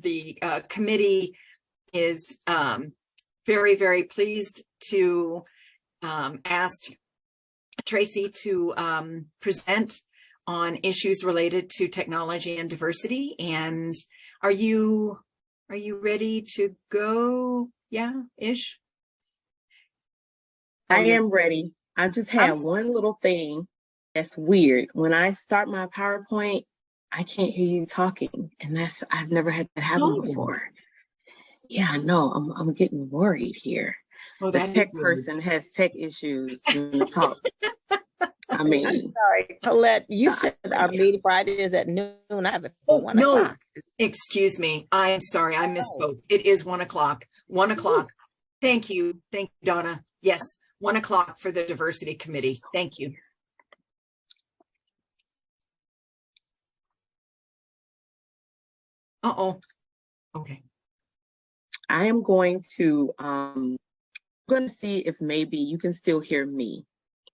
the committee is very, very pleased to ask Tracey to present on issues related to technology and diversity. And are you ready to go? Yeah, ish. I am ready. I just have one little thing that's weird. When I start my PowerPoint, I can't hear you talking, and I've never had that happen before. Yeah, I know. I'm getting worried here. The tech person has tech issues during the talk. I mean, I'm sorry, Colette. You said our meeting Friday is at noon. I have it for 1 o'clock. Excuse me. I'm sorry. I misspoke. It is 1 o'clock. 1 o'clock. Thank you. Thank you, Donna. Yes, 1 o'clock for the diversity committee. Thank you. Okay. I am going to see if maybe you can still hear me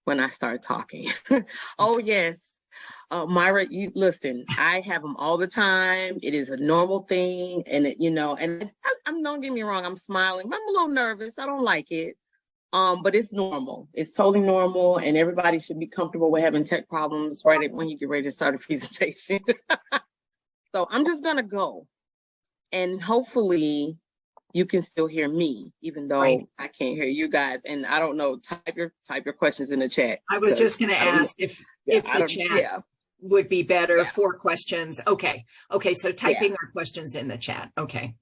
when I start talking. Oh yes, Myra, you listen. I have them all the time. It is a normal thing, and I'm don't get me wrong. I'm smiling. I'm a little nervous. I don't like it, but it's normal. It's totally normal, and everybody should be comfortable with having tech problems right when you get ready to start a presentation. So I'm just gonna go, and hopefully you can still hear me, even though I can't hear you guys. And I don't know, type your questions in the chat. I was just going to ask if the chat would be better for questions. Okay. So typing our questions in the chat. Okay.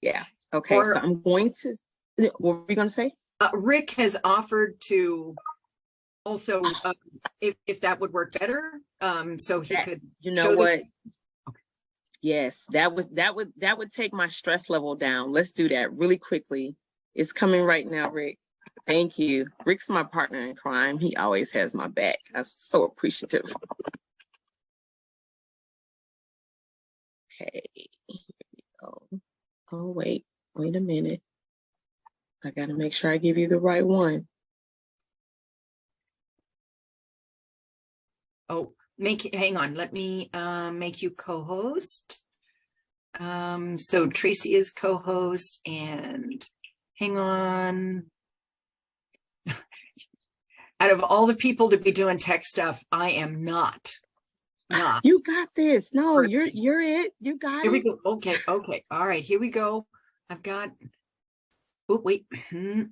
Yeah. Okay. So I'm going to, what were you going to say? Rick has offered to also, if that would work better, so he could. You know what? Yes, that would take my stress level down. Let's do that really quickly. It's coming right now, Rick. Thank you. Rick's my partner in crime. He always has my back. I'm so appreciative. Okay, here we go. Oh, wait a minute. I gotta make sure I give you the right one. Oh. Hang on, let me make you co-host. So Tracey is co-host, and hang on. Out of all the people to be doing tech stuff, I am not. You got this. No, you're it. You got it. Here we go. Okay. All right, here we go. I've got. Oh, wait. Wait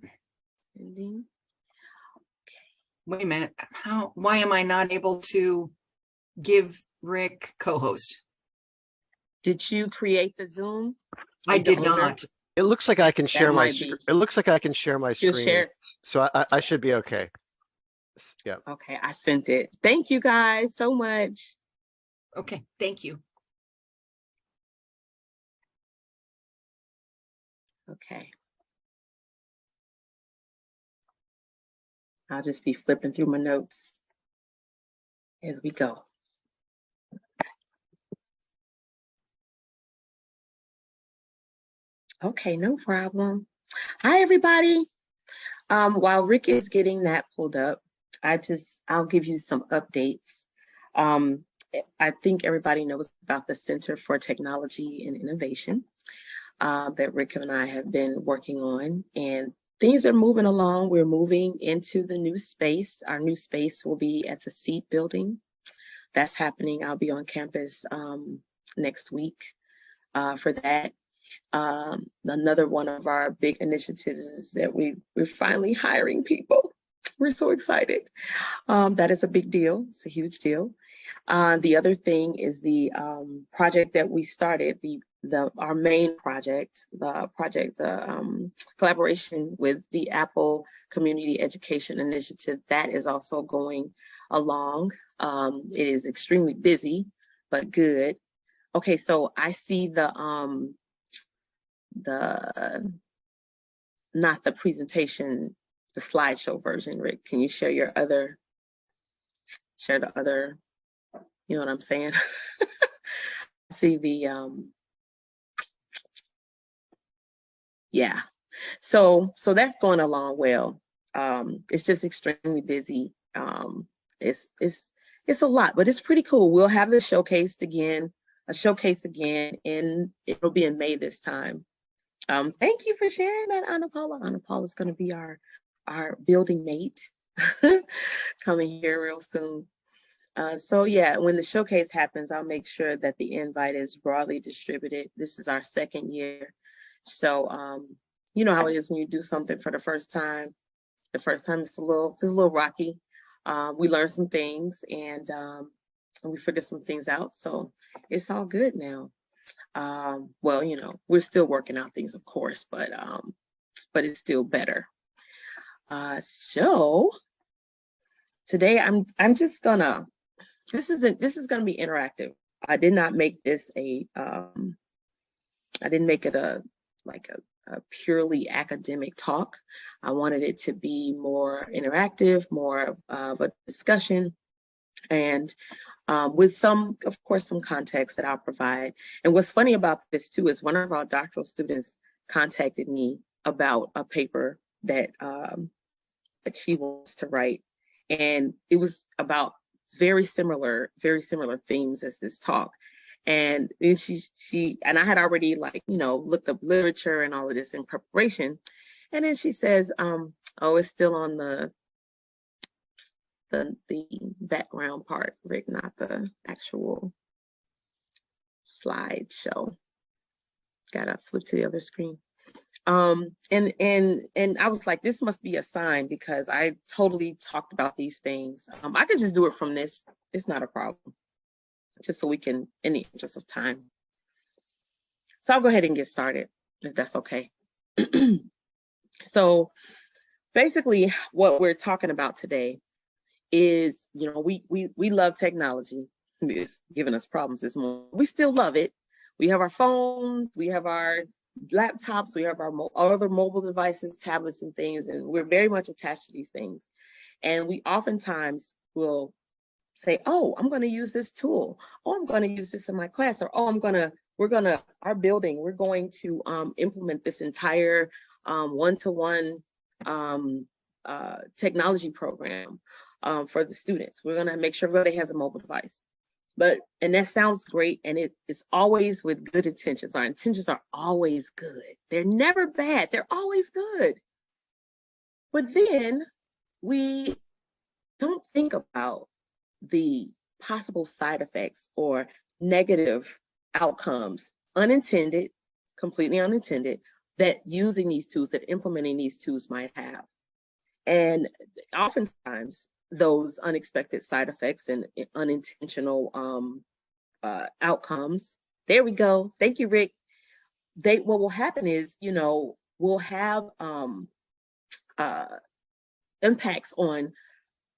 a minute. Why am I not able to give Rick co-host? Did you create the Zoom? I did not. It looks like I can share my. It looks like I can share my screen. Share. So I should be okay. Yeah. Okay, I sent it. Thank you guys so much. Okay, thank you. Okay. I'll just be flipping through my notes as we go. Okay, no problem. Hi, everybody. While Rick is getting that pulled up, I'll give you some updates. I think everybody knows about the Center for Technology and Innovation that Rick and I have been working on, and things are moving along. We're moving into the new space. Our new space will be at the SEAT building. That's happening. I'll be on campus next week for that. Another one of our big initiatives is that we're finally hiring people. We're so excited. That is a big deal. It's a huge deal. The other thing is the project that we started, our main project, the collaboration with the Apple Community Education Initiative. That is also going along. It is extremely busy, but good. Okay, so I see not the presentation, the slideshow version. Rick, can you share the other, you know what I'm saying? See the, yeah. So that's going along well. It's just extremely busy. It's a lot, but it's pretty cool. We'll have this showcased again a showcase again, and it'll be in May this time. Thank you for sharing that, Anna Paula. Anna Paula is going to be our building mate coming here real soon. So yeah, when the showcase happens, I'll make sure that the invite is broadly distributed. This is our second year. So you know how it is when you do something for the first time. The first time it's a little rocky. We learn some things and we figure some things out. So it's all good now. Well, you know, we're still working out things, of course, but it's still better. So today I'm just gonna, this is gonna be interactive. I did not make this I didn't make it a purely academic talk. I wanted it to be more interactive, more of a discussion, and with some, of course, some context that I'll provide. And what's funny about this too is one of our doctoral students contacted me about a paper that she wants to write, and it was about very similar themes as this talk. And then she and I had already, like, you know, looked up literature and all of this in preparation. And then she says, oh, it's still on the background part, Rick, not the actual slideshow. Gotta flip to the other screen. And I was like, this must be a sign, because I totally talked about these things. I could just do it from this. It's not a problem. Just so we can, in the interest of time. So I'll go ahead and get started, if that's okay. So basically what we're talking about today is, you know, we love technology. It's giving us problems this morning. We still love it. We have our phones, we have our laptops, we have our other mobile devices, tablets and things, and we're very much attached to these things. And we oftentimes will say, oh, I'm going to use this tool. Oh, I'm going to use this in my class. Or, oh, we're going to implement this entire one-to-one technology program for the students. We're going to make sure everybody has a mobile device. And that sounds great. And it's always with good intentions. Our intentions are always good. They're never bad. They're always good. But then we don't think about the possible side effects or negative outcomes, unintended, completely unintended, that using these tools, that implementing these tools might have. And oftentimes those unexpected side effects and unintentional outcomes, there we go. Thank you, Rick. What will happen is, you know, we'll have impacts on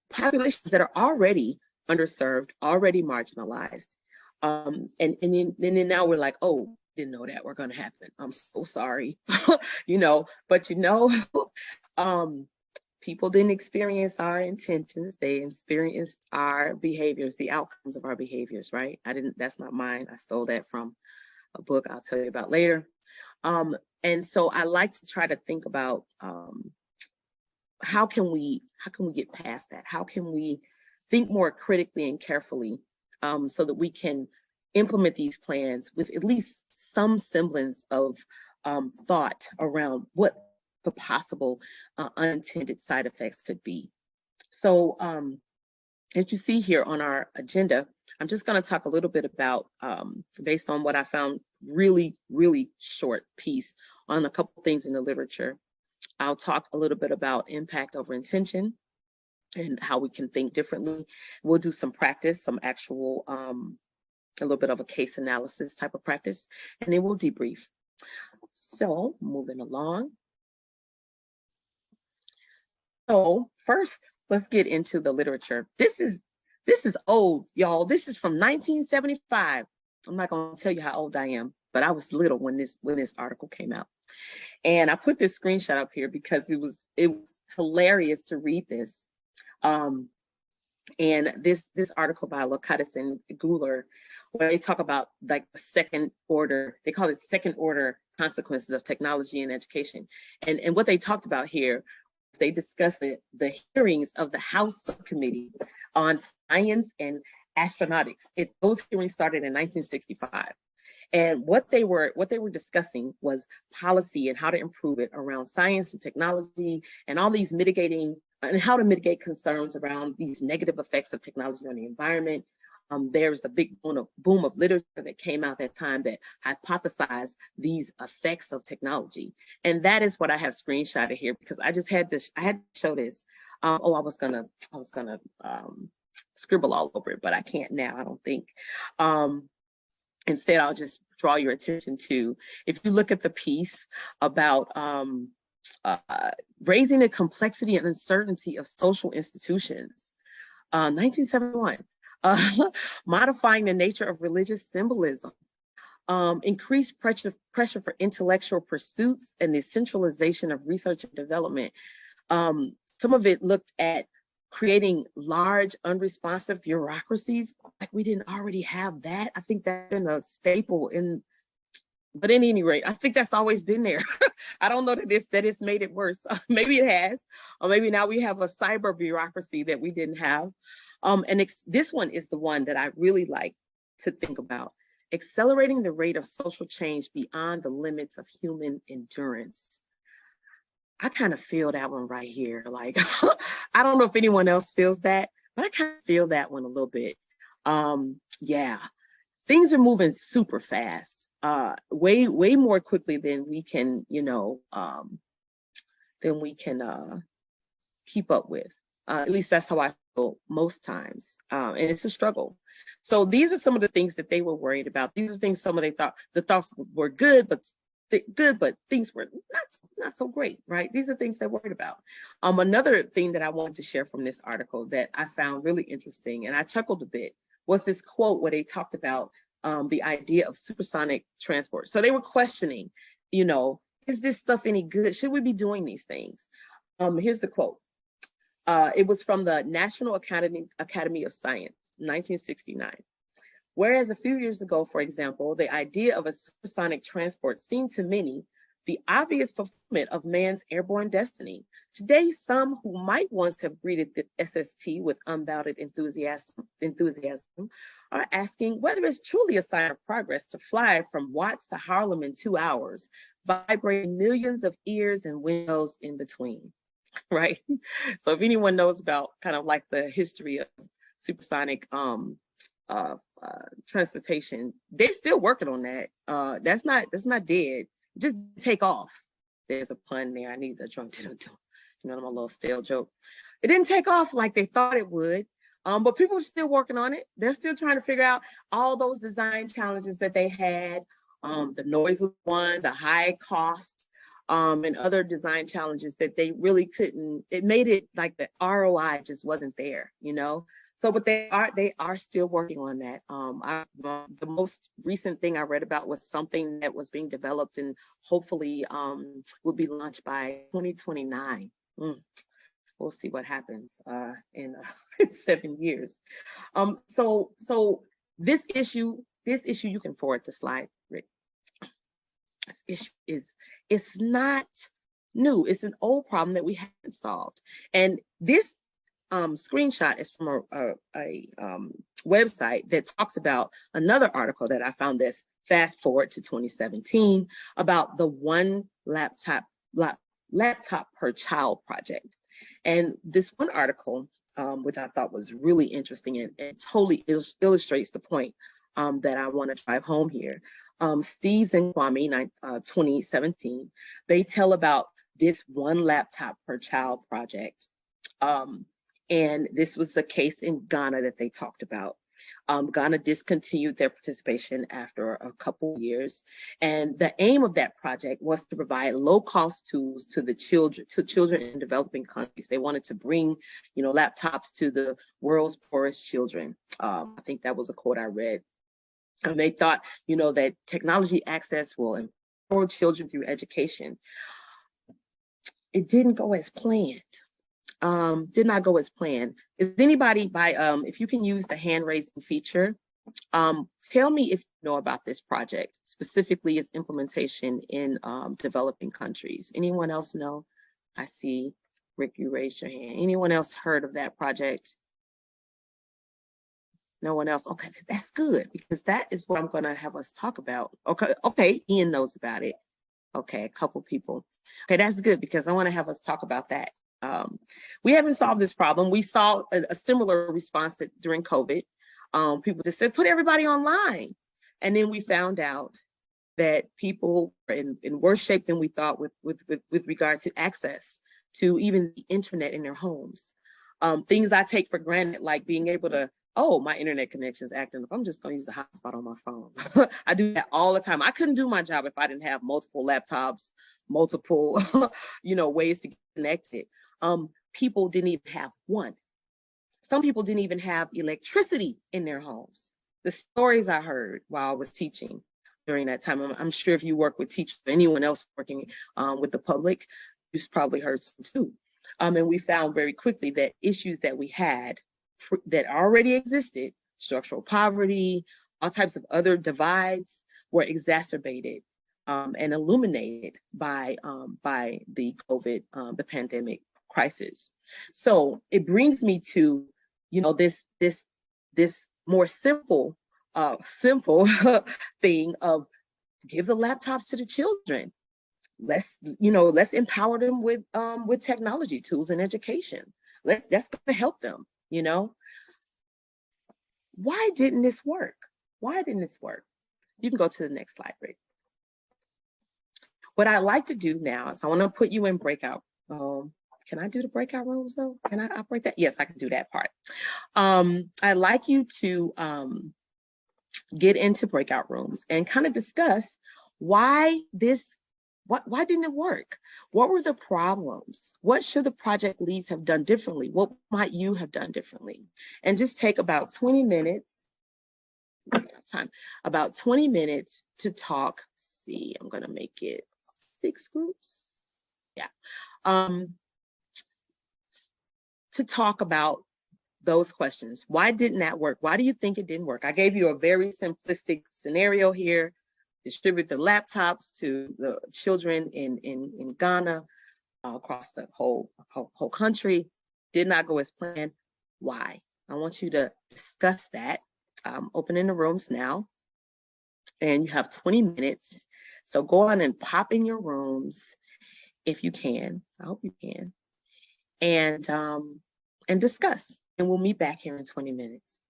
populations that are already underserved, already marginalized. And then now we're like, oh, didn't know that were going to happen. I'm so sorry. You know, but you know, people didn't experience our intentions. They experienced our behaviors, the outcomes of our behaviors, right? That's not mine. I stole that from a book I'll tell you about later. And so I like to try to think about how can we get past that? How can we think more critically and carefully so that we can implement these plans with at least some semblance of thought around what the possible unintended side effects could be. So as you see here on our agenda, I'm just going to talk a little bit about, based on what I found really, really short piece on a couple things in the literature. I'll talk a little bit about impact over intention and how we can think differently. We'll do some practice, some actual, a little bit of a case analysis type of practice, and then we'll debrief. So moving along. So first, let's get into the literature. This is old, y'all. This is from 1975. I'm not going to tell you how old I am, but I was little when this article came out. And I put this screenshot up here because it was hilarious to read this. And this article by Locatis and Guler, where they talk about like second order, they call it second order consequences of technology and education. And what they talked about here, they discussed the hearings of the House Subcommittee on Science and astronautics. Those hearings started in 1965. And what they were discussing was policy and how to improve it around science and technology and all these mitigating and how to mitigate concerns around these negative effects of technology on the environment. There's the big boom of literature that came out at that time that hypothesized these effects of technology. And that is what I have screenshotted here, because I had to show this. I was gonna scribble all over it, but I can't now, I don't think. Instead, I'll just draw your attention to, if you look at the piece about raising the complexity and uncertainty of social institutions, 1971, modifying the nature of religious symbolism, increased pressure for intellectual pursuits, and the centralization of research and development. Some of it looked at creating large unresponsive bureaucracies, like we didn't already have that. I think that's been a staple but at any rate, I think that's always been there. I don't know that it's made it worse. Maybe it has, or maybe now we have a cyber bureaucracy that we didn't have. This one is the one that I really like to think about: accelerating the rate of social change beyond the limits of human endurance. I kind of feel that one right here. Like, I don't know if anyone else feels that, but I kind of feel that one a little bit. Yeah, things are moving super fast, way more quickly than we can, keep up with. At least that's how I feel most times, and it's a struggle. So these are some of the things that they were worried about. These are things some of the thoughts were good, but things were not so great, right? These are things they're worried about. Another thing that I wanted to share from this article that I found really interesting, and I chuckled a bit, was this quote where they talked about the idea of supersonic transport. So they were questioning, is this stuff any good? Should we be doing these things? Here's the quote. It was from the National Academy of Science, 1969. Whereas a few years ago, for example, the idea of a supersonic transport seemed to many the obvious fulfillment of man's airborne destiny. Today, some who might once have greeted the SST with unbounded enthusiasm are asking whether it's truly a sign of progress to fly from Watts to Harlem in 2 hours, vibrating millions of ears and windows in between, right? So if anyone knows about kind of like the history of supersonic transportation, they're still working on that. That's not dead. Just take off. There's a pun there. I need the drunk to I'm a little stale joke. It didn't take off like they thought it would. But people are still working on it. They're still trying to figure out all those design challenges that they had. The noise was one, the high cost, and other design challenges that they really couldn't. It made it like the ROI just wasn't there, So, but they are still working on that. The most recent thing I read about was something that was being developed and hopefully will be launched by 2029. We'll see what happens in 7 years. So this issue, you can forward the slide, Rick. This issue it's not new. It's an old problem that we haven't solved. And this screenshot is from a website that talks about another article that I found this fast forward to 2017 about the one laptop per child project. And this one article, which I thought was really interesting and totally illustrates the point that I want to drive home here. Steves and Kwame, 2017, they tell about this one laptop per child project. And this was the case in Ghana that they talked about. Ghana discontinued their participation after a couple of years. And the aim of that project was to provide low-cost tools to children in developing countries. They wanted to bring, laptops to the world's poorest children. I think that was a quote I read. And they thought, that technology access will empower children through education. It didn't go as planned. Did not go as planned. Is anybody if you can use the hand raising feature, tell me if you know about this project, specifically its implementation in developing countries. Anyone else know? I see, Rick, you raised your hand. Anyone else heard of that project? No one else. Okay, that's good, because that is what I'm going to have us talk about. Okay, Ian knows about it. Okay, a couple people. Okay, that's good, because I want to have us talk about that. We haven't solved this problem. We saw a similar response during COVID. People just said, put everybody online. And then we found out that people were in worse shape than we thought with regard to access to even the internet in their homes. Things I take for granted, like being able to, oh, my internet connection is acting up, I'm just going to use the hotspot on my phone. I do that all the time. I couldn't do my job if I didn't have multiple laptops, multiple, ways to get connected. People didn't even have one. Some people didn't even have electricity in their homes. The stories I heard while I was teaching during that time, I'm sure if you work with teachers, anyone else working with the public, you've probably heard some too. And we found very quickly that issues that we had that already existed, structural poverty, all types of other divides, were exacerbated and illuminated by the COVID, the pandemic crisis. So it brings me to, this more simple thing of give the laptops to the children. Let's empower them with technology tools and education. That's going to help them. Why didn't this work? Why didn't this work? You can go to the next slide, Rick. What I like to do now is I want to put you in breakout. Can I do the breakout rooms though? Can I operate that? Yes, I can do that part. I'd like you to get into breakout rooms and kind of discuss why didn't it work? What were the problems? What should the project leads have done differently? What might you have done differently? And just take about 20 minutes, about 20 minutes to talk. See, I'm gonna make it 6 groups. Yeah. To talk about those questions. Why didn't that work? Why do you think it didn't work? I gave you a very simplistic scenario here. Distribute the laptops to the children in Ghana, across the whole country. Did not go as planned. Why? I want you to discuss that. Opening the rooms now, and you have 20 minutes. So go on and pop in your rooms if you can. I hope you can, and discuss. And we'll meet back here in 20 minutes.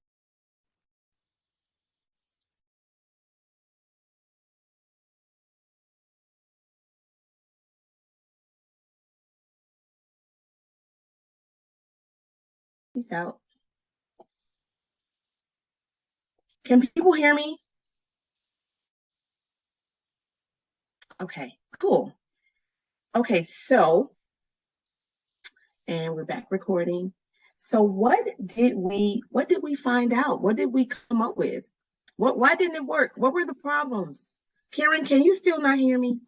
Peace out. Can people hear me? Okay, cool. Okay, so, and we're back recording. So what did we find out? What did we come up with? Why didn't it work? What were the problems? Karen, can you still not hear me?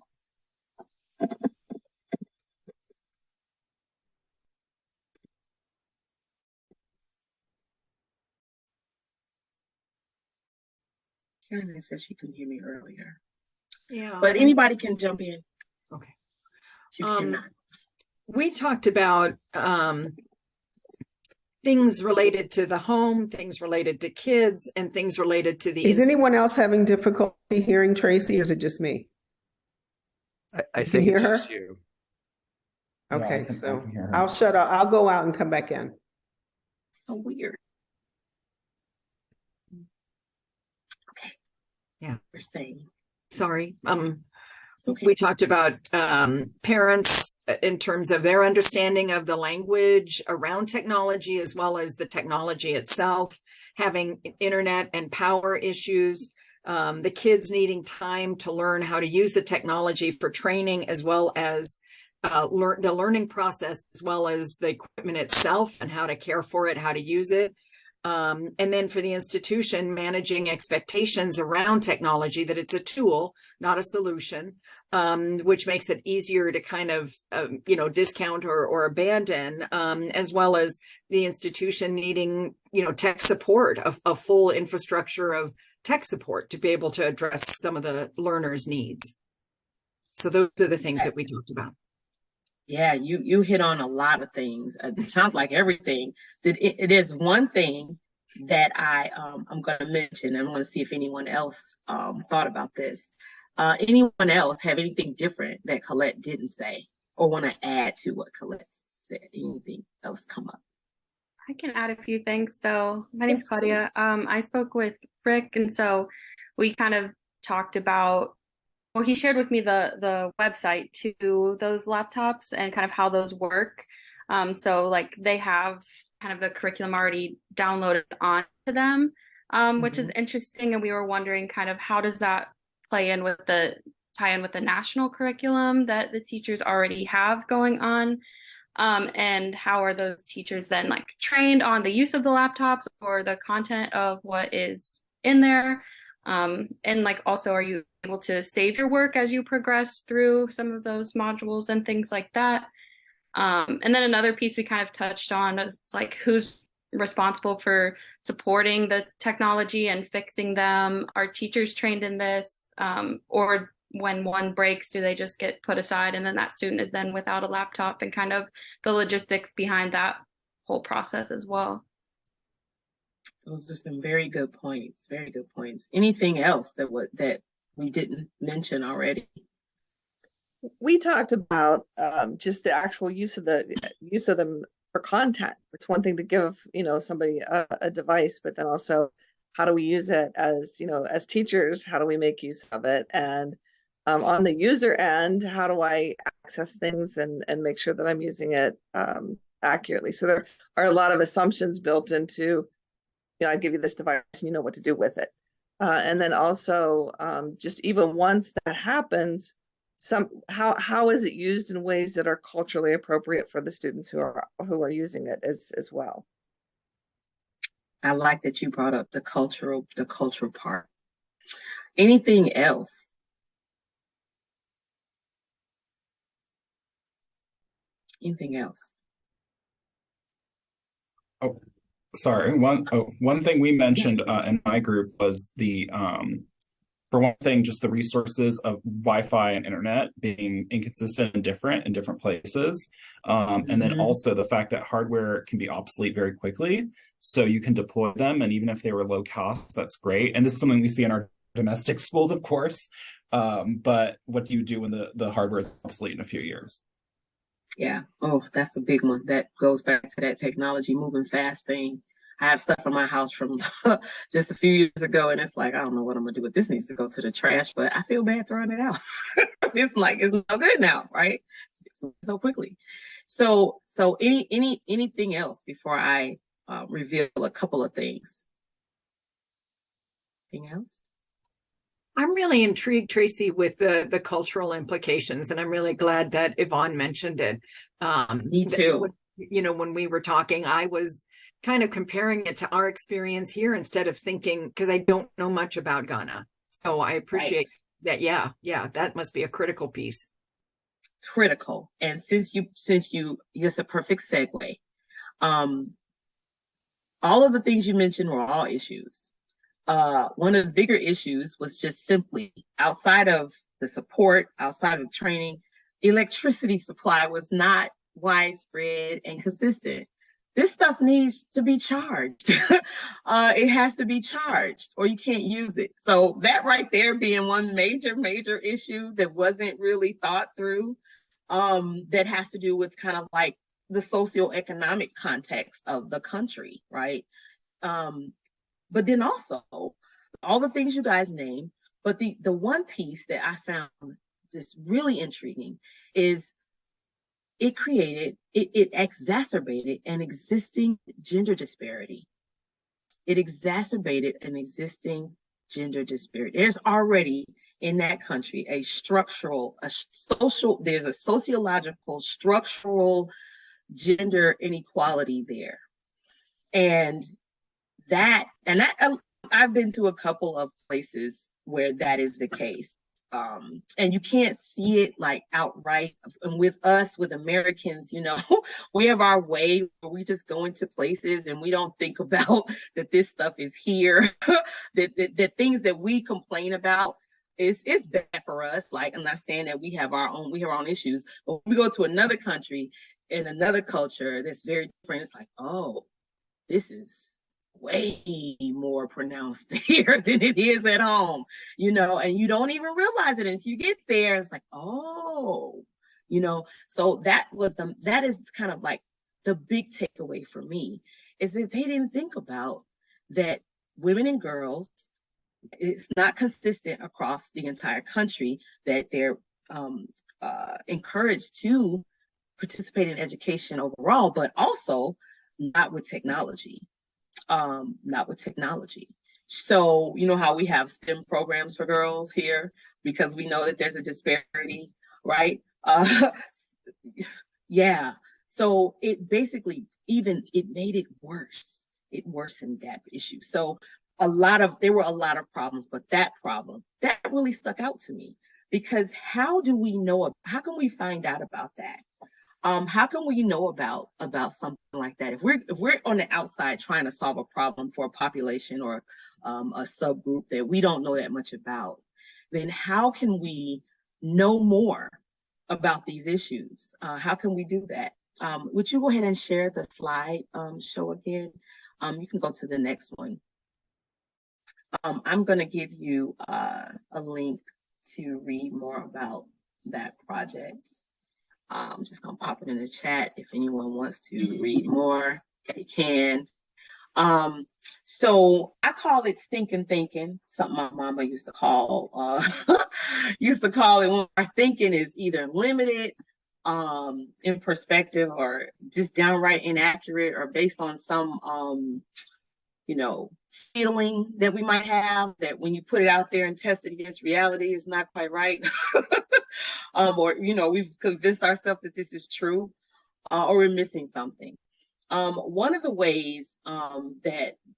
Karen said she couldn't hear me earlier. Yeah. But anybody can jump in. Okay. You cannot. We talked about things related to the home, things related to kids, and things related to the. Is anyone else having difficulty hearing Tracey, or is it just me? I think hear it's her? just you. Okay, I so can hear her. I'll shut up. I'll go out and come back in. So weird. Okay. Yeah. We're saying. Sorry. Okay. We talked about parents in terms of their understanding of the language around technology, as well as the technology itself, having internet and power issues, the kids needing time to learn how to use the technology for training, as well as the learning process, as well as the equipment itself and how to care for it, how to use it. And then for the institution, managing expectations around technology, that it's a tool, not a solution, which makes it easier to kind of, discount or abandon, as well as the institution needing, tech support, a full infrastructure of tech support to be able to address some of the learners' needs. So those are the things that we talked about. Yeah, you hit on a lot of things. It sounds like everything. It is one thing that I'm going to mention. I'm going to see if anyone else thought about this. Anyone else have anything different that Colette didn't say or want to add to what Colette said? Anything else come up? I can add a few things. So my name's Yes, Claudia. please. I spoke with Rick, and so we kind of talked about, well, he shared with me the website to those laptops and kind of how those work. So like they have kind of the curriculum already downloaded onto them, which is interesting. And we were wondering kind of how does that tie in with the national curriculum that the teachers already have going on. And how are those teachers then like trained on the use of the laptops or the content of what is in there? And like also, are you able to save your work as you progress through some of those modules and things like that? And then another piece we kind of touched on is like who's responsible for supporting the technology and fixing them? Are teachers trained in this? Or when one breaks, do they just get put aside and then that student is then without a laptop, and kind of the logistics behind that whole process as well? Those are some very good points. Very good points. Anything else that we didn't mention already? We talked about just the actual use of them for content. It's one thing to give somebody a device, but then also how do we use it as teachers? How do we make use of it? And on the user end, how do I access things and make sure that I'm using it accurately? So there are a lot of assumptions built into, I give you this device and you know what to do with it. And then also just even once that happens, how is it used in ways that are culturally appropriate for the students who are using it as well? I like that you brought up the cultural part. Anything else? Anything else? Oh, sorry. One thing we mentioned in my group was for one thing, just the resources of Wi-Fi and internet being inconsistent and different in different places. And then also the fact that hardware can be obsolete very quickly. So you can deploy them, and even if they were low cost, that's great. And this is something we see in our domestic schools, of course. But what do you do when the hardware is obsolete in a few years? Yeah. Oh, that's a big one. That goes back to that technology moving fast thing. I have stuff in my house from just a few years ago, and it's like, I don't know what I'm gonna do with this. Needs to go to the trash, but I feel bad throwing it out. It's like it's no good now, right? So quickly. So anything else before I reveal a couple of things? Anything else? I'm really intrigued, Tracey, with the cultural implications, and I'm really glad that Yvonne mentioned it. Me too. When we were talking, I was kind of comparing it to our experience here instead of thinking, because I don't know much about Ghana. So I appreciate that. Yeah, that must be a critical piece. Critical. And since you, it's a perfect segue. All of the things you mentioned were all issues. One of the bigger issues was just simply outside of the support, outside of training, electricity supply was not widespread and consistent. This stuff needs to be charged. It has to be charged or you can't use it. So that right there being one major issue that wasn't really thought through, that has to do with kind of like the socioeconomic context of the country, right? But then also all the things you guys named, but the one piece that I found just really intriguing is it exacerbated an existing gender disparity. It exacerbated an existing gender disparity. There's already in that country there's a sociological, structural gender inequality there. And I've been to a couple of places where that is the case. And you can't see it like outright. And with us, with Americans, we have our way where we just go into places and we don't think about that this stuff is here, that things that we complain about is bad for us. Like, I'm not saying that we have our own issues, but when we go to another country in another culture that's very different, it's like, oh, this is way more pronounced here than it is at home, you know, and you don't even realize it until you get there. It's like, oh, you know, so that is kind of like the big takeaway for me, is that they didn't think about that women and girls, it's not consistent across the entire country that they're encouraged to participate in education overall, but also not with technology. So, you know how we have STEM programs for girls here because we know that there's a disparity, right? Yeah. So it basically it made it worse. It worsened that issue. So there were a lot of problems, but that problem that really stuck out to me, because how can we find out about that? How can we know about something like that? If we're on the outside trying to solve a problem for a population or a subgroup that we don't know that much about, then how can we know more about these issues? How can we do that? Would you go ahead and share the slide show again? You can go to the next one. I'm going to give you a link to read more about that project. I'm just going to pop it in the chat. If anyone wants to read more, they can. So I call it stinking thinking, something my mama used to call it when our thinking is either limited in perspective or just downright inaccurate or based on some feeling that we might have that when you put it out there and test it against reality is not quite right. Or we've convinced ourselves that this is true, or we're missing something. One of the ways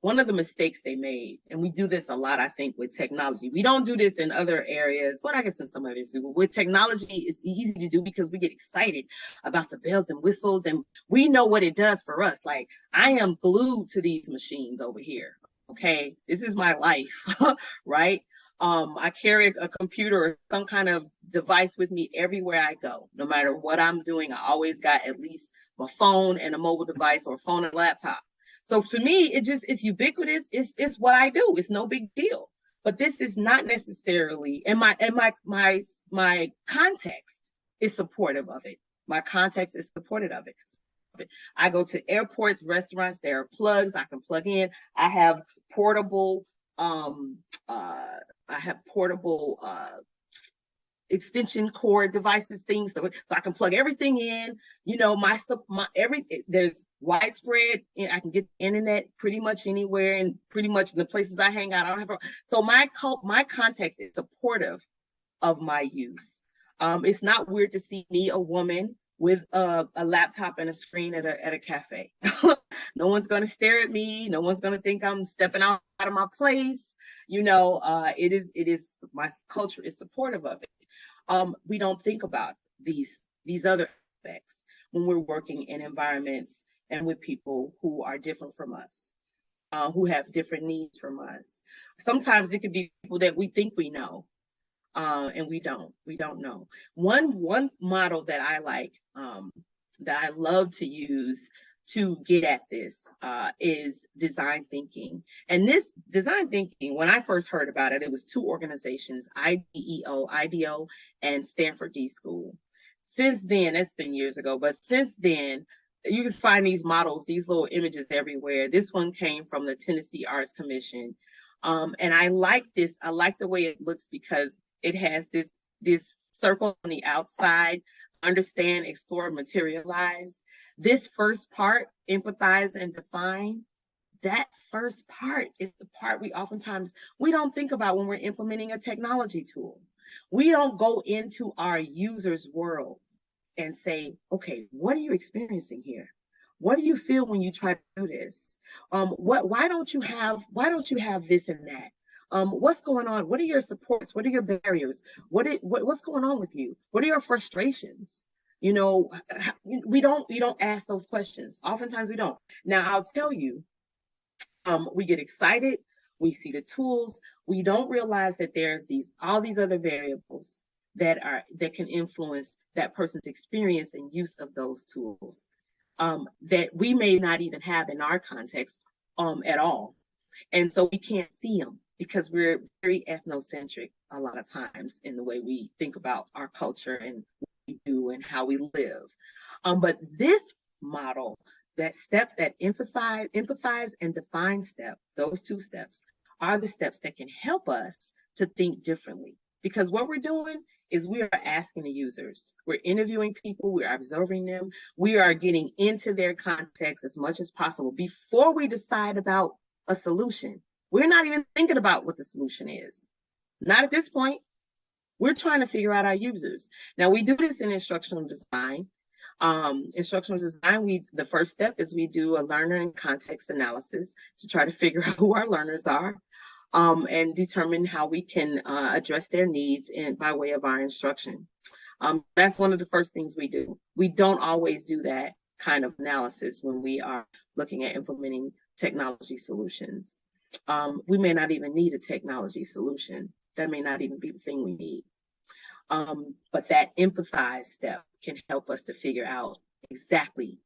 one of the mistakes they made, and we do this a lot, I think, with technology. We don't do this in other areas, but I guess in some others do. With technology, it's easy to do because we get excited about the bells and whistles, and we know what it does for us. Like, I am glued to these machines over here. Okay, this is my life, right? I carry a computer or some kind of device with me everywhere I go. No matter what I'm doing, I always got at least my phone and a mobile device, or a phone and laptop. So for me, it's ubiquitous. It's what I do. It's no big deal. But this is not necessarily, and my context is supportive of it. My context is supportive of it. I go to airports, restaurants, there are plugs I can plug in. I have portable extension cord devices, things so I can plug everything in. There's widespread. I can get the internet pretty much anywhere, and pretty much in the places I hang out. I don't have so my context is supportive of my use. It's not weird to see me, a woman, with a laptop and a screen at a cafe. No one's going to stare at me. No one's going to think I'm stepping out of my place. It is my culture is supportive of it. We don't think about these other aspects when we're working in environments and with people who are different from us, who have different needs from us. Sometimes it could be people that we think we know, and we don't know. One model that I like, that I love to use to get at this, is design thinking. And this design thinking, when I first heard about it, it was two organizations, IDEO, and Stanford D School. Since then, it's been years ago, but since then, you can find these models, these little images everywhere. This one came from the Tennessee Arts Commission. And I like this. I like the way it looks because it has this circle on the outside: understand, explore, materialize. This first part, empathize and define, that first part is the part we don't think about when we're implementing a technology tool. We don't go into our user's world and say, okay, what are you experiencing here? What do you feel when you try to do this? Why don't you have this and that? What's going on? What are your supports? What are your barriers? What's going on with you? What are your frustrations? We don't ask those questions. Oftentimes we don't. Now I'll tell you, we get excited, we see the tools, we don't realize that there's all these other variables that can influence that person's experience and use of those tools, that we may not even have in our context, at all. And so we can't see them because we're very ethnocentric a lot of times in the way we think about our culture and what we do and how we live. But this model, that step, that empathize and define step, those two steps are the steps that can help us to think differently. Because what we're doing is we are asking the users, we're interviewing people, we're observing them, we are getting into their context as much as possible before we decide about a solution. We're not even thinking about what the solution is. Not at this point. We're trying to figure out our users. Now we do this in instructional design. Instructional design, the first step is we do a learner and context analysis to try to figure out who our learners are, and determine how we can address their needs by way of our instruction. That's one of the first things we do. We don't always do that kind of analysis when we are looking at implementing technology solutions. We may not even need a technology solution. That may not even be the thing we need. But that empathize step can help us to figure out exactly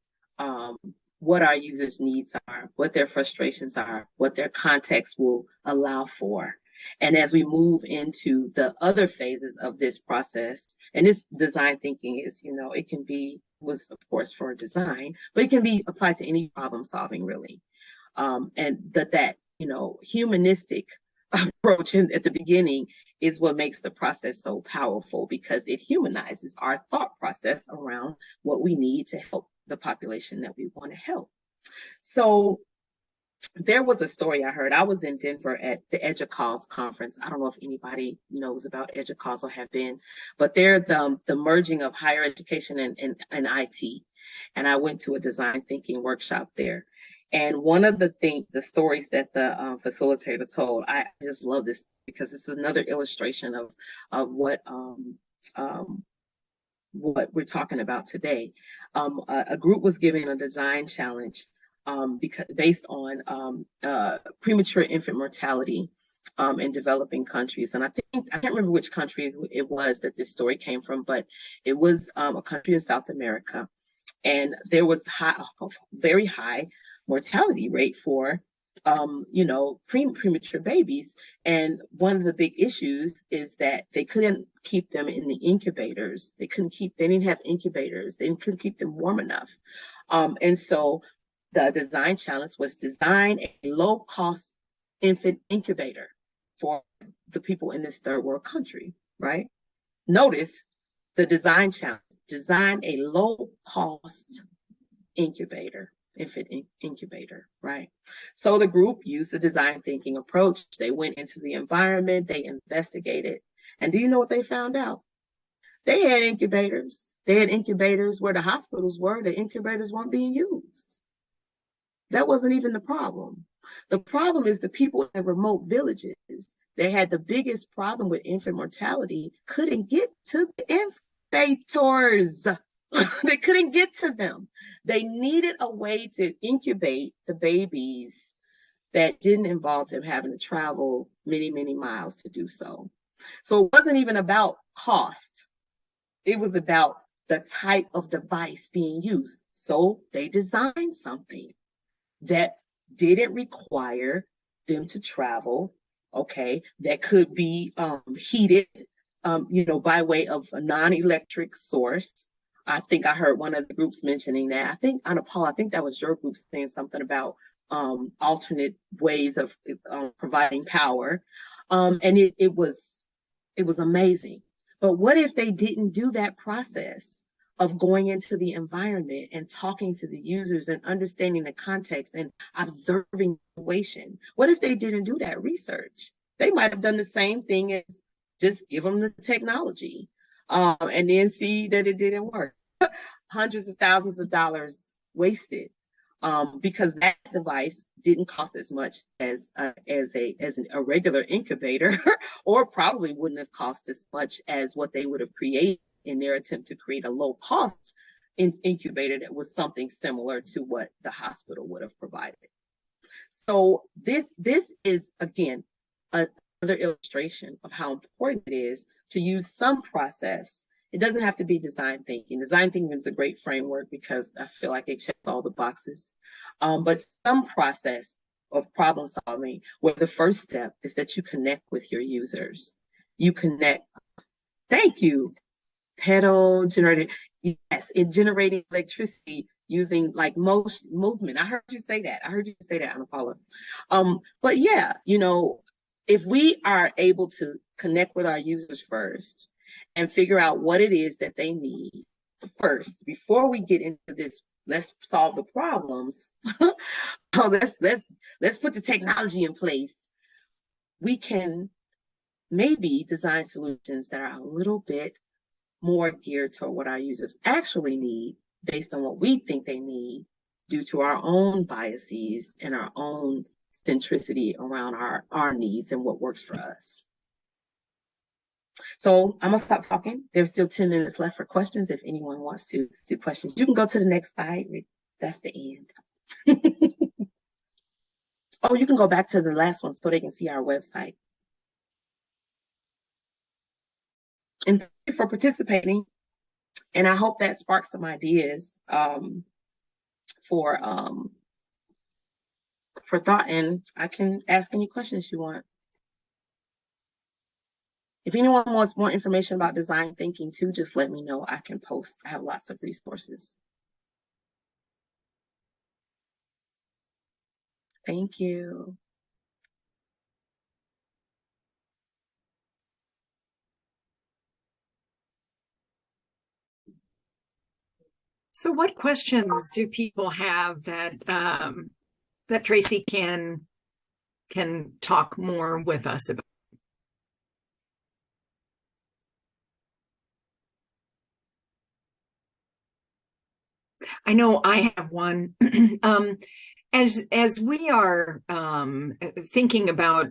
what our users' needs are, what their frustrations are, what their context will allow for. And as we move into the other phases of this process, and this design thinking is, it can be, was of course for design, but it can be applied to any problem solving really. And that humanistic approach at the beginning is what makes the process so powerful, because it humanizes our thought process around what we need to help the population that we want to help. So there was a story I heard. I was in Denver at the EDUCAUSE conference. I don't know if anybody knows about EDUCAUSE or have been, but they're the merging of higher education and IT. And I went to a design thinking workshop there. And one of the stories that the facilitator told, I just love this because this is another illustration of what we're talking about today. A group was given a design challenge based on premature infant mortality in developing countries. And I can't remember which country it was that this story came from, but it was a country in South America. And there was very high mortality rate for premature babies. And one of the big issues is that they couldn't keep them in the incubators. They didn't have incubators. They couldn't keep them warm enough. And so the design challenge was design a low-cost infant incubator for the people in this third world country, right? Notice the design challenge, design a low-cost infant incubator, right? So the group used the design thinking approach. They went into the environment, they investigated. And do you know what they found out? They had incubators. They had incubators where the hospitals were. The incubators weren't being used. That wasn't even the problem. The problem is the people in the remote villages that had the biggest problem with infant mortality couldn't get to the incubators. They couldn't get to them. They needed a way to incubate the babies that didn't involve them having to travel many, many miles to do so. So it wasn't even about cost. It was about the type of device being used. So they designed something that didn't require them to travel, okay, that could be heated, by way of a non-electric source. I think I heard one of the groups mentioning that. I think, Anna Paul, I think that was your group saying something about alternate ways of providing power. And it was amazing. But what if they didn't do that process of going into the environment and talking to the users and understanding the context and observing the situation? What if they didn't do that research? They might have done the same thing as just give them the technology and then see that it didn't work. Hundreds of thousands of dollars wasted because that device didn't cost as much as a regular incubator, or probably wouldn't have cost as much as what they would have created in their attempt to create a low-cost incubator that was something similar to what the hospital would have provided. So this is, again, another illustration of how important it is to use some process. It doesn't have to be design thinking. Design thinking is a great framework because I feel like it checks all the boxes. But some process of problem solving, where the first step is that you connect with your users. You connect. Thank you. Pedal generated. Yes, in generating electricity using like motion movement. I heard you say that. I heard you say that, Anna Paula. But yeah, you know, if we are able to connect with our users first and figure out what it is that they need first before we get into this, let's solve the problems. Let's put the technology in place. We can maybe design solutions that are a little bit more geared toward what our users actually need based on what we think they need due to our own biases and our own centricity around our needs and what works for us. So I'm gonna stop talking. There's still 10 minutes left for questions. If anyone wants to do questions, you can go to the next slide. That's the end. Oh, you can go back to the last one so they can see our website. And thank you for participating. And I hope that sparks some ideas for thought, and I can ask any questions you want. If anyone wants more information about design thinking too, just let me know. I can post. I have lots of resources. Thank you. So what questions do people have that that Tracey can talk more with us about? I know I have one. As we are thinking about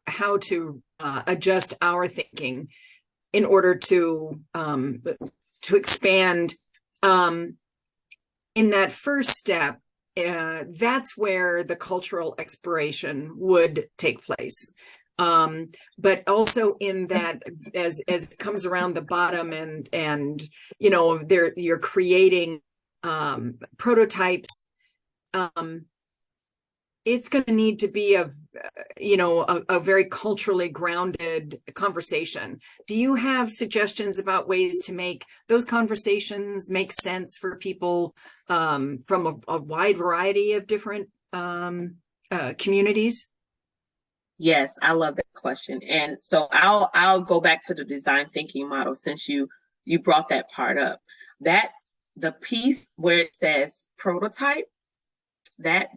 how to adjust our thinking in order to expand, in that first step, that's where the cultural exploration would take place. But also in that, as it comes around the bottom, and you know, you're creating prototypes. It's going to need to be a very culturally grounded conversation. Do you have suggestions about ways to make those conversations make sense for people from a wide variety of different communities? Yes, I love that question. And so I'll go back to the design thinking model since you brought that part up. That the piece where it says prototype, that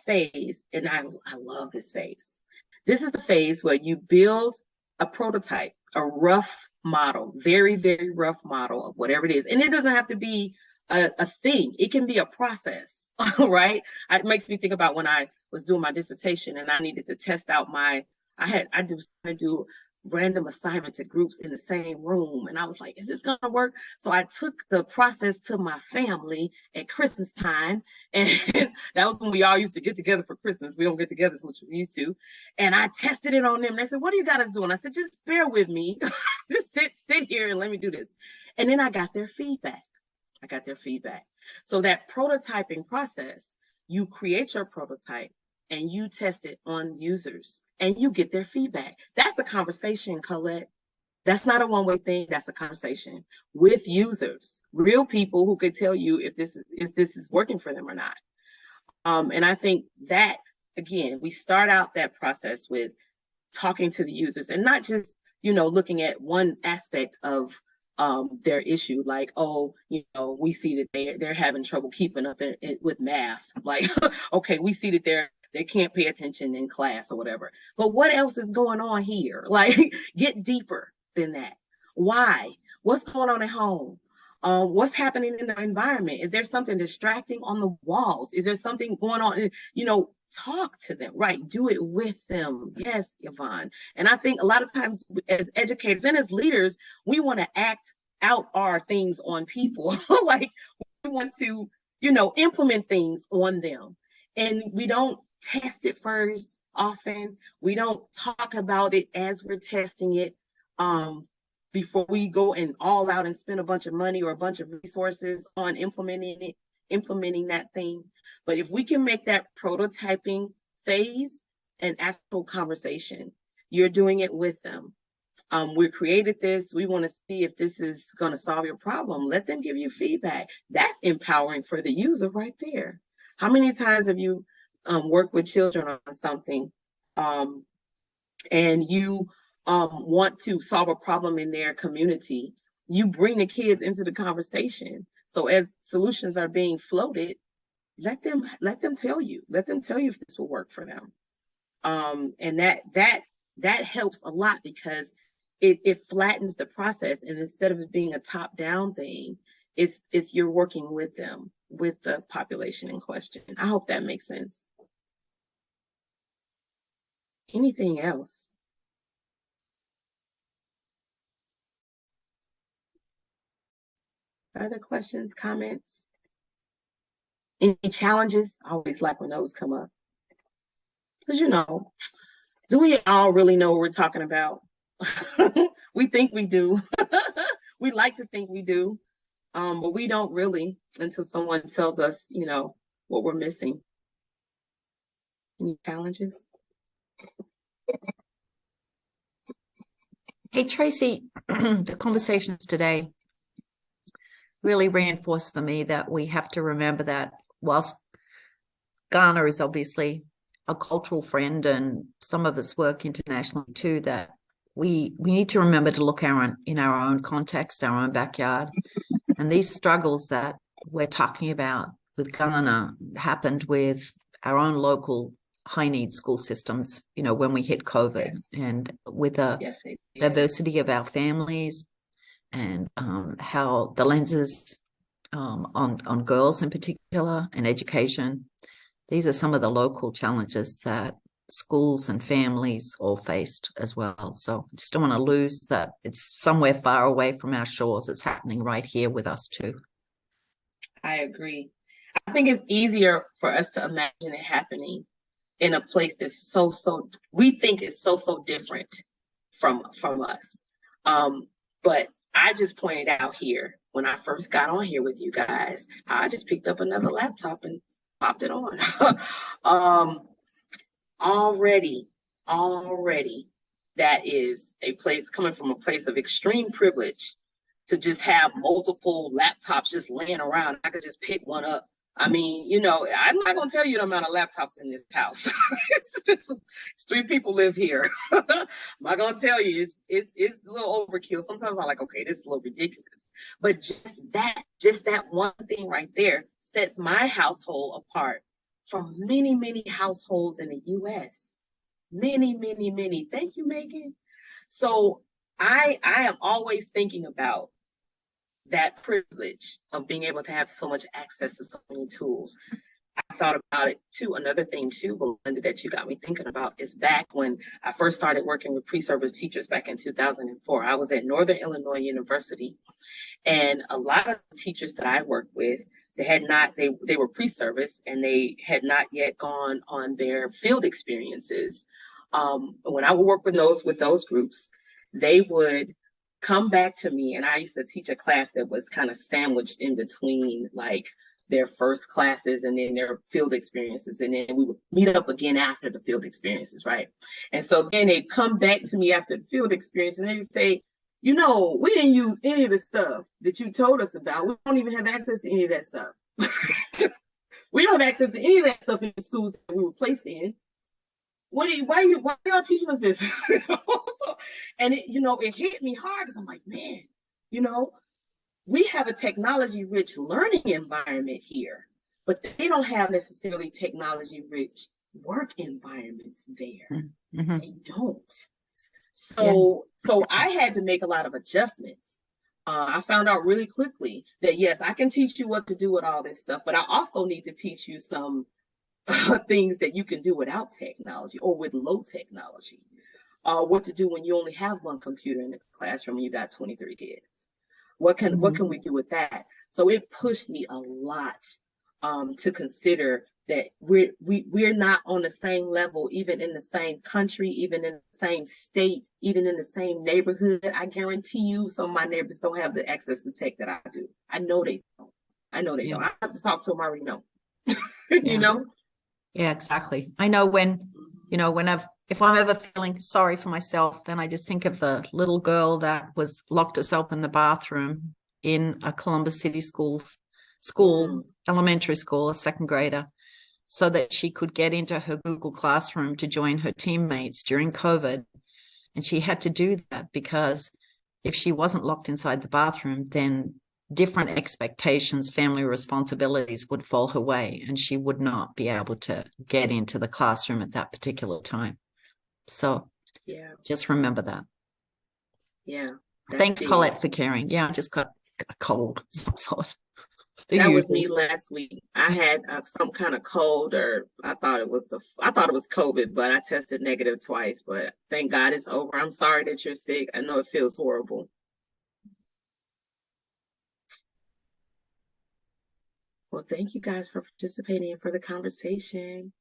phase, and I love this phase. This is the phase where you build a prototype, a rough model, very, very rough model of whatever it is. And it doesn't have to be a thing. It can be a process, right? It makes me think about when I was doing my dissertation and I needed to test out I was trying to do random assignments to groups in the same room. And I was like, is this gonna work? So I took the process to my family at Christmas time. And that was when we all used to get together for Christmas. We don't get together as much as we used to. And I tested it on them. And they said, what do you got us doing? I said, just bear with me. Just sit here and let me do this. And then I got their feedback. So that prototyping process, you create your prototype and you test it on users and you get their feedback. That's a conversation, Colette. That's not a one-way thing. That's a conversation with users, real people who could tell you if this is working for them or not. And I think that, again, we start out that process with talking to the users and not just, looking at one aspect of their issue, like, oh, we see that they're having trouble keeping up with math. Like, okay, we see that they can't pay attention in class or whatever. But what else is going on here? Like, get deeper than that. Why? What's going on at home? What's happening in the environment? Is there something distracting on the walls? Is there something going on? Talk to them, right? Do it with them. Yes, Yvonne. And I think a lot of times as educators and as leaders, we want to act out our things on people. Like, we want to, implement things on them. And we don't test it first often. We don't talk about it as we're testing it before we go and all out and spend a bunch of money or a bunch of resources on implementing it. implementing that thing. But if we can make that prototyping phase an actual conversation, you're doing it with them. We created this. We want to see if this is going to solve your problem. Let them give you feedback. That's empowering for the user right there. How many times have you worked with children on something and you want to solve a problem in their community? You bring the kids into the conversation. So as solutions are being floated, let them tell you. Let them tell you if this will work for them. And that helps a lot because it flattens the process, and instead of it being a top-down thing, it's you're working with them, with the population in question. I hope that makes sense. Anything else? Other questions, comments? Any challenges? I always like when those come up. Because do we all really know what we're talking about? We think we do. We like to think we do, but we don't really until someone tells us, what we're missing. Any challenges? Hey, Tracey, the conversations today really reinforced for me that we have to remember that whilst Ghana is obviously a cultural friend and some of us work internationally too, that we need to remember to look in our own context, our own backyard. And these struggles that we're talking about with Ghana happened with our own local high need school systems, when we hit COVID. Yes. And with the diversity of our families and how the lenses on girls in particular and education, these are some of the local challenges that schools and families all faced as well. So I just don't want to lose that it's somewhere far away from our shores. It's happening right here with us too. I agree. I think it's easier for us to imagine it happening in a place that's we think it's so different from us. But I just pointed out here when I first got on here with you guys, I just picked up another laptop and popped it on. Already, that is a place coming from a place of extreme privilege to just have multiple laptops just laying around. I could just pick one up. I mean, I'm not going to tell you the amount of laptops in this house. it's 3 people live here. I'm not going to tell you. It's a little overkill. Sometimes I'm like, okay, this is a little ridiculous. But just that one thing right there sets my household apart from many, many households in the U.S. Many, many, many. Thank you, Megan. So I am always thinking about that privilege of being able to have so much access to so many tools. I thought about it too. Another thing too, Belinda, that you got me thinking about is back when I first started working with pre-service teachers back in 2004. I was at Northern Illinois University, and a lot of the teachers that I worked with, they were pre-service and they had not yet gone on their field experiences. When I would work with those groups, they would come back to me, and I used to teach a class that was kind of sandwiched in between like their first classes and then their field experiences. And then we would meet up again after the field experiences, right? And so then they'd come back to me after the field experience and they would say, we didn't use any of the stuff that you told us about. We don't even have access to any of that stuff. We don't have access to any of that stuff in the schools that we were placed in. Why are y'all teaching us this? And it hit me hard because I'm like, man, we have a technology-rich learning environment here, but they don't have necessarily technology-rich work environments there. Mm-hmm. They don't. So I had to make a lot of adjustments. I found out really quickly that, yes, I can teach you what to do with all this stuff, but I also need to teach you some things that you can do without technology or with low technology. What to do when you only have one computer in the classroom and you got 23 kids. What can we do with that? So it pushed me a lot to consider that we're not on the same level, even in the same country, even in the same state, even in the same neighborhood. I guarantee you some of my neighbors don't have the access to tech that I do. I know they don't. I know they Yeah. know. I have to talk to them, I already know. Yeah. You know? Yeah, exactly. I know when, you know, if I'm ever feeling sorry for myself, then I just think of the little girl that was locked herself in the bathroom in a Columbus City school, elementary school, a second grader, so that she could get into her Google Classroom to join her teammates during COVID. And she had to do that because if she wasn't locked inside the bathroom, then different expectations, family responsibilities would fall her way, and she would not be able to get into the classroom at that particular time. So Yeah. just remember that. Yeah. Thanks, big. Colette, for caring. Yeah, I just got a cold of some sort. That was me last week. I had some kind of cold, or I thought it was COVID, but I tested negative twice. But thank God it's over. I'm sorry that you're sick. I know it feels horrible. Well, thank you guys for participating and for the conversation.